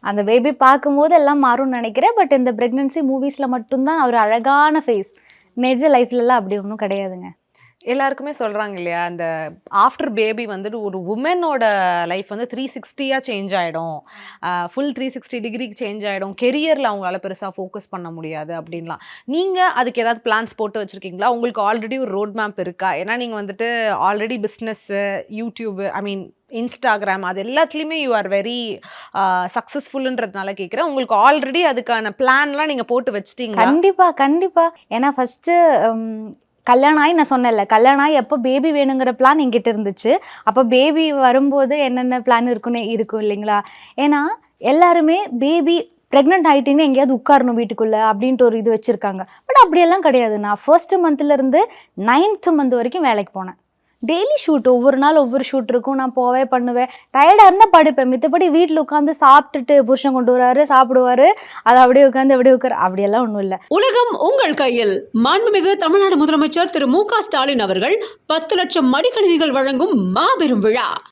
அந்த பேபி பார்க்கும்போது எல்லாம் மாறும்னு நினைக்கிறேன். பட் இந்த பிரெக்னன்சி மூவிஸில் மட்டும்தான் ஒரு அழகான ஃபேஸ். நிஜ லைஃப்லலாம் அப்படி ஒன்றும் கிடையாதுங்க. எல்லாருக்குமே சொல்கிறாங்க இல்லையா, அந்த ஆஃப்டர் பேபி வந்துட்டு ஒரு உமனோட லைஃப் வந்து 360 சேஞ்ச் ஆகிடும், ஃபுல் 360 டிகிரிக்கு சேஞ்ச் ஆகிடும், கெரியரில் அவங்களால பெருசாக ஃபோக்கஸ் பண்ண முடியாது அப்படின்லாம். நீங்கள் அதுக்கு ஏதாவது பிளான்ஸ் போட்டு வச்சுருக்கீங்களா? உங்களுக்கு ஆல்ரெடி ஒரு ரோட் மேப் இருக்கா? ஏன்னா நீங்கள் வந்துட்டு ஆல்ரெடி பிஸ்னஸ்ஸு, யூடியூபு, ஐ மீன் இன்ஸ்டாகிராம், அது எல்லாத்துலேயுமே யூ ஆர் வெரி சக்ஸஸ்ஃபுல்ன்றதுனால கேட்குறேன். உங்களுக்கு ஆல்ரெடி அதுக்கான பிளான்லாம் நீங்கள் போட்டு வச்சிட்டீங்க? கண்டிப்பாக. ஏன்னா ஃபஸ்ட்டு கல்யாணம் ஆகி நான் சொன்னேன்ல, கல்யாணம் ஆகி எப்போ பேபி வேணுங்கிற பிளான் என்கிட்ட இருந்துச்சு. அப்போ பேபி வரும்போது என்னென்ன பிளான் இருக்கும் இல்லைங்களா? ஏன்னா எல்லாருமே பேபி ப்ரெக்னென்ட் ஆகிட்டிங்கன்னா எங்கேயாவது உட்காரணும் வீட்டுக்குள்ளே அப்படின்ட்டு ஒரு இது வச்சுருக்காங்க. பட் அப்படியெல்லாம் கிடையாது. நான் 1st மந்த்லேருந்து 9th மந்த் வரைக்கும் வேலைக்கு போனேன். டெய்லி ஷூட், ஒவ்வொரு நாள் ஒவ்வொரு ஷூட் இருக்கும். நான் பண்ணுவேன். டயர்டாக இருந்தால் படுப்பேன். மித்தபடி வீட்டில் உட்காந்து சாப்பிட்டுட்டு புருஷன் கொண்டு வராரு, சாப்பிடுவாரு, அதை அப்படியே உட்காந்து அப்படியே உட்கார, அப்படியெல்லாம் ஒன்றும் இல்லை. உலகம் உங்கள் கையில். மாண்புமிகு தமிழ்நாடு முதலமைச்சர் திரு மு க ஸ்டாலின் அவர்கள் 10 லட்சம் மடிக்கணினிகள் வழங்கும் மாபெரும் விழா.